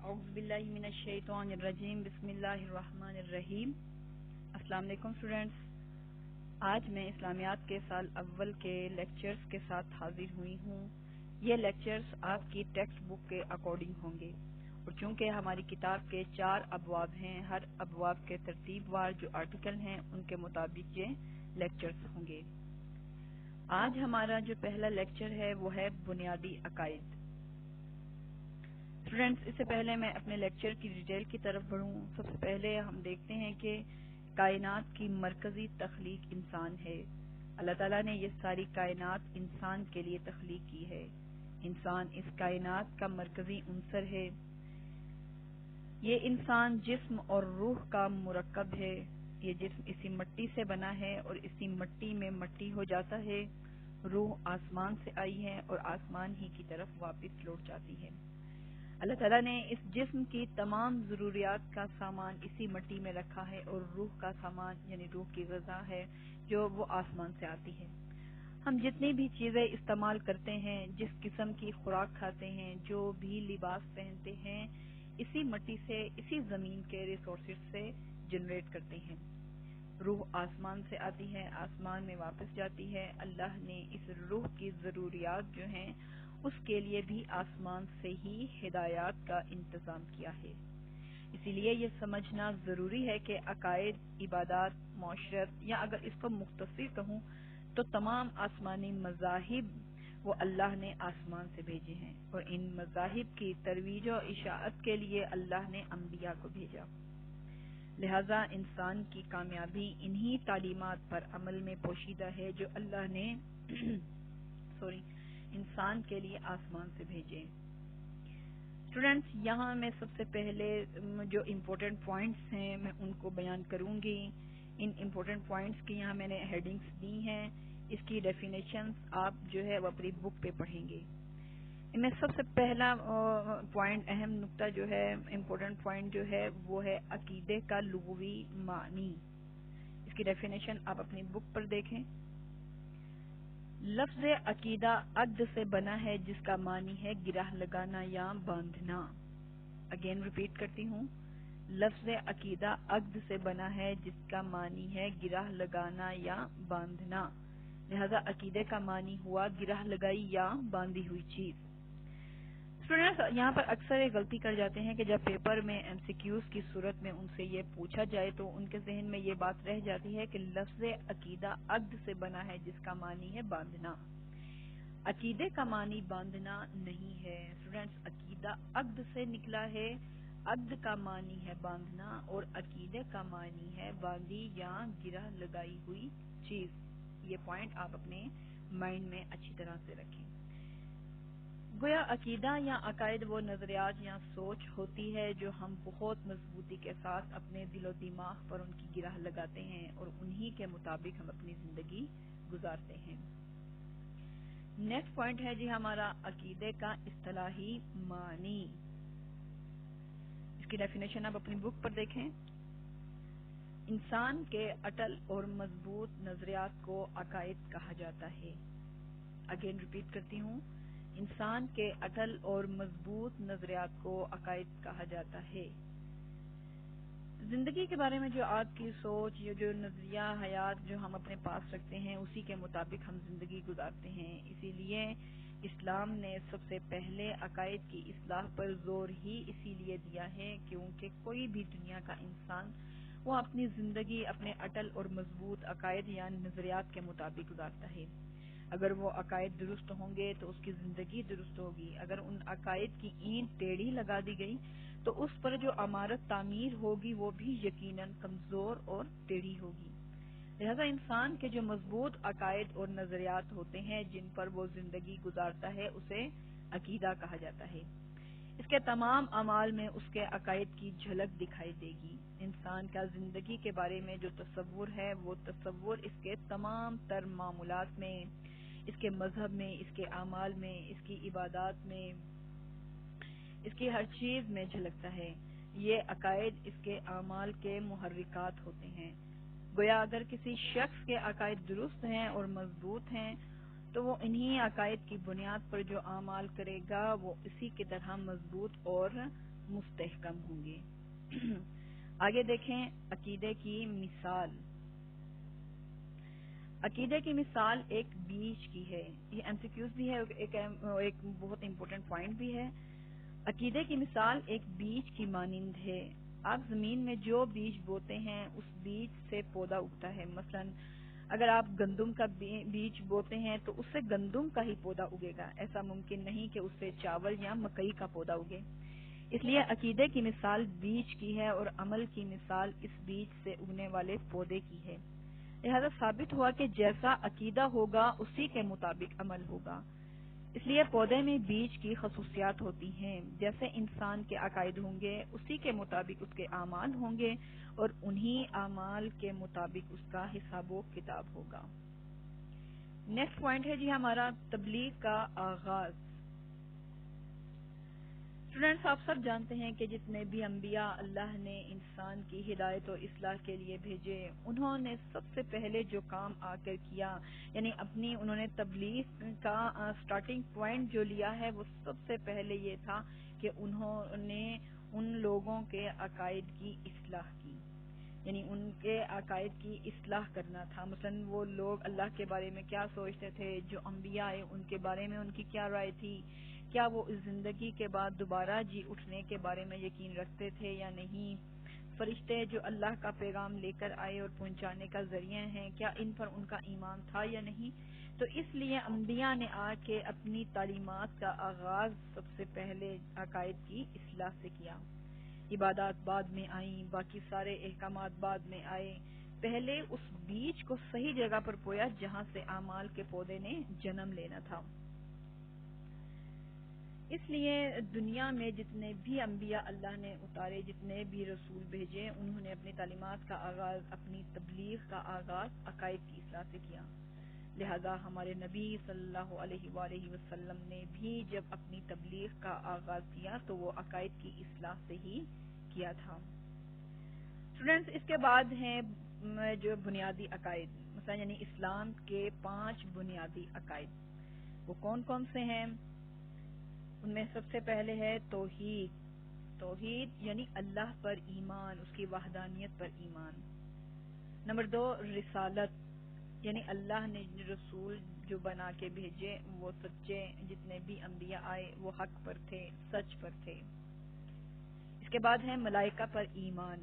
اعوذ باللہ من الشیطان الرجیم بسم اللہ الرحمن الرحیم۔ السلام علیکم اسٹوڈینٹس، آج میں اسلامیات کے سال اول کے لیکچرز کے ساتھ حاضر ہوئی ہوں۔ یہ لیکچرز آپ کی ٹیکسٹ بک کے اکارڈنگ ہوں گے، اور چونکہ ہماری کتاب کے 4 ابواب ہیں، ہر ابواب کے ترتیب وار جو آرٹیکل ہیں ان کے مطابق یہ لیکچرز ہوں گے۔ آج ہمارا جو پہلا لیکچر ہے وہ ہے بنیادی عقائد۔ اسٹوڈینٹس، اس سے پہلے میں اپنے لیکچر کی ڈیٹیل کی طرف بڑھوں، سب سے پہلے ہم دیکھتے ہیں کہ کائنات کی مرکزی تخلیق انسان ہے۔ اللہ تعالیٰ نے یہ ساری کائنات انسان کے لیے تخلیق کی ہے۔ انسان اس کائنات کا مرکزی عنصر ہے۔ یہ انسان جسم اور روح کا مرکب ہے۔ یہ جسم اسی مٹی سے بنا ہے اور اسی مٹی میں مٹی ہو جاتا ہے۔ روح آسمان سے آئی ہے اور آسمان ہی کی طرف واپس لوٹ جاتی ہے۔ اللہ تعالیٰ نے اس جسم کی تمام ضروریات کا سامان اسی مٹی میں رکھا ہے، اور روح کا سامان یعنی روح کی غذا ہے جو وہ آسمان سے آتی ہے۔ ہم جتنی بھی چیزیں استعمال کرتے ہیں، جس قسم کی خوراک کھاتے ہیں، جو بھی لباس پہنتے ہیں، اسی مٹی سے، اسی زمین کے ریسورسز سے جنریٹ کرتے ہیں۔ روح آسمان سے آتی ہے، آسمان میں واپس جاتی ہے۔ اللہ نے اس روح کی ضروریات جو ہیں اس کے لیے بھی آسمان سے ہی ہدایات کا انتظام کیا ہے۔ اسی لیے یہ سمجھنا ضروری ہے کہ عقائد، عبادات، معاشرت، یا اگر اس کو مختصر کہوں تو تمام آسمانی مذاہب وہ اللہ نے آسمان سے بھیجے ہیں، اور ان مذاہب کی ترویج و اشاعت کے لیے اللہ نے انبیاء کو بھیجا۔ لہذا انسان کی کامیابی انہی تعلیمات پر عمل میں پوشیدہ ہے جو اللہ نے انسان کے لیے آسمان سے بھیجے۔ اسٹوڈینٹس، یہاں میں سب سے پہلے جو امپورٹنٹ پوائنٹس ہیں میں ان کو بیان کروں گی۔ ان امپورٹنٹ پوائنٹس کی یہاں میں نے ہیڈنگز دی ہیں، اس کی ڈیفینیشنز آپ جو ہے وہ اپنی بک پہ پڑھیں گے۔ ان میں سب سے پہلا پوائنٹ، اہم نقطہ جو ہے، امپورٹنٹ پوائنٹ جو ہے وہ ہے عقیدے کا لغوی معنی۔ اس کی ڈیفینیشن آپ اپنی بک پر دیکھیں۔ لفظ عقیدہ عقد سے بنا ہے جس کا معنی ہے گرہ لگانا یا باندھنا۔ اگین ریپیٹ کرتی ہوں، لفظ عقیدہ عقد سے بنا ہے جس کا معنی ہے گرہ لگانا یا باندھنا۔ لہذا عقیدے کا معنی ہوا گرہ لگائی یا باندھی ہوئی چیز۔ اسٹوڈینٹس، یہاں پر اکثر یہ غلطی کر جاتے ہیں کہ جب پیپر میں ایم سی کیوز کی صورت میں ان سے یہ پوچھا جائے تو ان کے ذہن میں یہ بات رہ جاتی ہے کہ لفظ عقیدہ عقد سے بنا ہے جس کا معنی ہے باندھنا۔ عقیدے کا معنی باندھنا نہیں ہے اسٹوڈینٹس، عقیدہ عقد سے نکلا ہے، عقد کا معنی ہے باندھنا، اور عقیدے کا معنی ہے باندھی یا گرہ لگائی ہوئی چیز۔ یہ پوائنٹ آپ اپنے مائنڈ میں اچھی طرح سے رکھیں۔ گویا عقیدہ یا عقائد وہ نظریات یا سوچ ہوتی ہے جو ہم بہت مضبوطی کے ساتھ اپنے دل و دماغ پر ان کی گرہ لگاتے ہیں، اور انہی کے مطابق ہم اپنی زندگی گزارتے ہیں۔ نیکسٹ پوائنٹ ہے جی ہمارا عقیدے کا اصطلاحی معنی۔ اس کی ڈیفینیشن آپ اپنی بک پر دیکھیں۔ انسان کے اٹل اور مضبوط نظریات کو عقائد کہا جاتا ہے۔ اگین ریپیٹ کرتی ہوں، انسان کے اٹل اور مضبوط نظریات کو عقائد کہا جاتا ہے۔ زندگی کے بارے میں جو آپ کی سوچ، یہ جو نظریہ حیات جو ہم اپنے پاس رکھتے ہیں، اسی کے مطابق ہم زندگی گزارتے ہیں۔ اسی لیے اسلام نے سب سے پہلے عقائد کی اصلاح پر زور ہی اسی لیے دیا ہے کیونکہ کوئی بھی دنیا کا انسان وہ اپنی زندگی اپنے اٹل اور مضبوط عقائد یا نظریات کے مطابق گزارتا ہے۔ اگر وہ عقائد درست ہوں گے تو اس کی زندگی درست ہوگی۔ اگر ان عقائد کی اینٹ ٹیڑھی لگا دی گئی تو اس پر جو عمارت تعمیر ہوگی وہ بھی یقیناً کمزور اور ٹیڑھی ہوگی۔ لہذا انسان کے جو مضبوط عقائد اور نظریات ہوتے ہیں جن پر وہ زندگی گزارتا ہے اسے عقیدہ کہا جاتا ہے۔ اس کے تمام اعمال میں اس کے عقائد کی جھلک دکھائی دے گی۔ انسان کا زندگی کے بارے میں جو تصور ہے وہ تصور اس کے تمام تر معمولات میں، اس کے مذہب میں، اس کے اعمال میں، اس کی عبادات میں، اس کی ہر چیز میں جھلکتا ہے۔ یہ عقائد اس کے اعمال کے محرکات ہوتے ہیں۔ گویا اگر کسی شخص کے عقائد درست ہیں اور مضبوط ہیں تو وہ انہی عقائد کی بنیاد پر جو اعمال کرے گا وہ اسی کی طرح مضبوط اور مستحکم ہوں گے۔ آگے دیکھیں عقیدے کی مثال۔ عقیدے کی مثال ایک بیج کی ہے، یہ ایم سی کیوز بھی ہے، ایک بہت امپورٹنٹ پوائنٹ بھی ہے۔ عقیدے کی مثال ایک بیج کی مانند ہے۔ آپ زمین میں جو بیج بوتے ہیں اس بیج سے پودا اگتا ہے۔ مثلا اگر آپ گندم کا بیج بوتے ہیں تو اس سے گندم کا ہی پودا اگے گا، ایسا ممکن نہیں کہ اس سے چاول یا مکئی کا پودا اگے۔ اس لیے عقیدے کی مثال بیج کی ہے اور عمل کی مثال اس بیج سے اگنے والے پودے کی ہے۔ لہذا ثابت ہوا کہ جیسا عقیدہ ہوگا اسی کے مطابق عمل ہوگا۔ اس لیے پودے میں بیج کی خصوصیات ہوتی ہیں، جیسے انسان کے عقائد ہوں گے اسی کے مطابق اس کے اعمال ہوں گے اور انہی اعمال کے مطابق اس کا حساب و کتاب ہوگا۔ نیکسٹ پوائنٹ ہے جی ہمارا تبلیغ کا آغاز۔ اسٹوڈینٹس آپ سب جانتے ہیں کہ جتنے بھی انبیاء اللہ نے انسان کی ہدایت و اصلاح کے لیے بھیجے، انہوں نے سب سے پہلے جو کام آ کر کیا، یعنی انہوں نے تبلیغ کا سٹارٹنگ پوائنٹ جو لیا ہے وہ سب سے پہلے یہ تھا کہ انہوں نے ان لوگوں کے عقائد کی اصلاح کی، یعنی ان کے عقائد کی اصلاح کرنا تھا۔ مثلا وہ لوگ اللہ کے بارے میں کیا سوچتے تھے، جو انبیاء آئے ان کے بارے میں ان کی کیا رائے تھی، کیا وہ اس زندگی کے بعد دوبارہ جی اٹھنے کے بارے میں یقین رکھتے تھے یا نہیں، فرشتے جو اللہ کا پیغام لے کر آئے اور پہنچانے کا ذریعہ ہیں کیا ان پر ان کا ایمان تھا یا نہیں۔ تو اس لیے انبیاء نے آ کے اپنی تعلیمات کا آغاز سب سے پہلے عقائد کی اصلاح سے کیا۔ عبادات بعد میں آئیں، باقی سارے احکامات بعد میں آئے، پہلے اس بیج کو صحیح جگہ پر بویا جہاں سے اعمال کے پودے نے جنم لینا تھا۔ اس لیے دنیا میں جتنے بھی انبیاء اللہ نے اتارے، جتنے بھی رسول بھیجے، انہوں نے اپنی تعلیمات کا آغاز، اپنی تبلیغ کا آغاز عقائد کی اصلاح سے کیا۔ لہذا ہمارے نبی صلی اللہ علیہ وآلہ وسلم نے بھی جب اپنی تبلیغ کا آغاز کیا تو وہ عقائد کی اصلاح سے ہی کیا تھا۔ اسٹوڈینٹس اس کے بعد ہیں جو بنیادی عقائد، مثلا یعنی اسلام کے 5 بنیادی عقائد، وہ کون کون سے ہیں؟ ان میں سب سے پہلے ہے توحید۔ توحید یعنی اللہ پر ایمان، اس کی وحدانیت پر ایمان۔ نمبر 2 رسالت، یعنی اللہ نے رسول جو بنا کے بھیجے وہ سچے، جتنے بھی انبیاء آئے وہ حق پر تھے، سچ پر تھے۔ اس کے بعد ہے ملائکہ پر ایمان،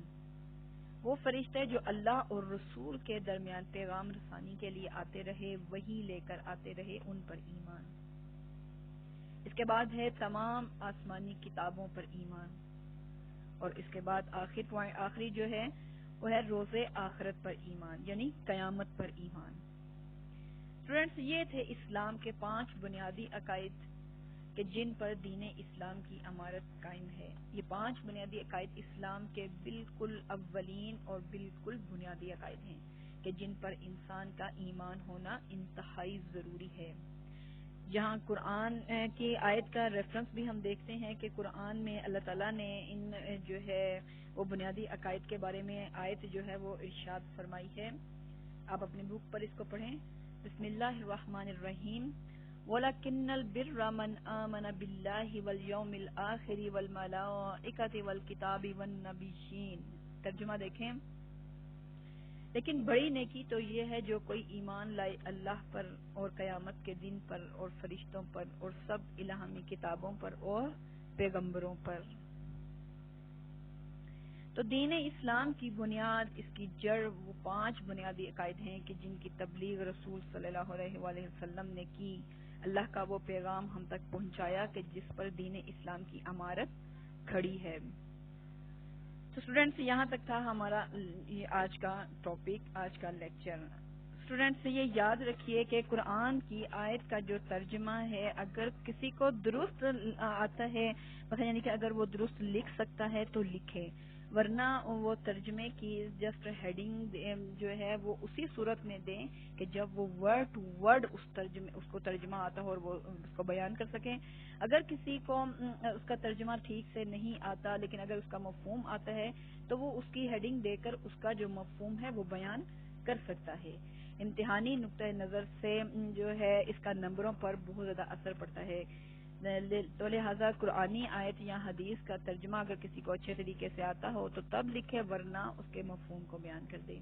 وہ فرشتے جو اللہ اور رسول کے درمیان پیغام رسانی کے لیے آتے رہے، وہی لے کر آتے رہے، ان پر ایمان۔ اس کے بعد ہے تمام آسمانی کتابوں پر ایمان، اور اس کے بعد آخری جو ہے وہ ہے روز آخرت پر ایمان، یعنی قیامت پر ایمان۔ اسٹوڈینٹس یہ تھے اسلام کے 5 بنیادی عقائد کہ جن پر دین اسلام کی عمارت قائم ہے۔ یہ 5 بنیادی عقائد اسلام کے بالکل اولین اور بالکل بنیادی عقائد ہیں کہ جن پر انسان کا ایمان ہونا انتہائی ضروری ہے۔ جہاں قرآن کی آیت کا ریفرنس بھی ہم دیکھتے ہیں کہ قرآن میں اللہ تعالیٰ نے ان جو ہے وہ بنیادی عقائد کے بارے میں آیت جو ہے وہ ارشاد فرمائی ہے۔ آپ اپنی بک پر اس کو پڑھیں۔ بسم اللہ الرحمن الرحیم وَلَكِنَّ الْبِرَّ مَنْ آمَنَ بِاللَّهِ وَالْيَوْمِ الْآخِرِ وَالْمَلَائِكَةِ وَالْكِتَابِ وَالنَّبِيِّينَ۔ ترجمہ دیکھیں، لیکن بڑی نیکی تو یہ ہے جو کوئی ایمان لائے اللہ پر اور قیامت کے دن پر اور فرشتوں پر اور سب الہامی کتابوں پر اور پیغمبروں پر۔ تو دین اسلام کی بنیاد، اس کی جڑ وہ 5 بنیادی عقائد ہیں کہ جن کی تبلیغ رسول صلی اللہ علیہ وآلہ وسلم نے کی، اللہ کا وہ پیغام ہم تک پہنچایا کہ جس پر دین اسلام کی عمارت کھڑی ہے۔ تو اسٹوڈینٹس یہاں تک تھا ہمارا آج کا ٹاپک، آج کا لیکچر۔ اسٹوڈینٹس یہ یاد رکھیے کہ قرآن کی آیت کا جو ترجمہ ہے اگر کسی کو درست آتا ہے، مثلا یعنی کہ اگر وہ درست لکھ سکتا ہے تو لکھے، ورنہ وہ ترجمے کی جسٹ ہیڈنگ جو ہے وہ اسی صورت میں دیں کہ جب وہ ورڈ ٹو ورڈ اس کو ترجمہ آتا ہو اور وہ اس کو بیان کر سکیں۔ اگر کسی کو اس کا ترجمہ ٹھیک سے نہیں آتا لیکن اگر اس کا مفہوم آتا ہے تو وہ اس کی ہیڈنگ دے کر اس کا جو مفہوم ہے وہ بیان کر سکتا ہے۔ امتحانی نقطۂ نظر سے جو ہے اس کا نمبروں پر بہت زیادہ اثر پڑتا ہے۔ تو لہٰذا قرآنی آیت یا حدیث کا ترجمہ اگر کسی کو اچھے طریقے سے آتا ہو تو تب لکھے، ورنہ اس کے مفہوم کو بیان کر دے۔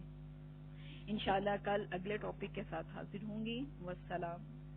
انشاءاللہ کل اگلے ٹاپک کے ساتھ حاضر ہوں گی۔ والسلام۔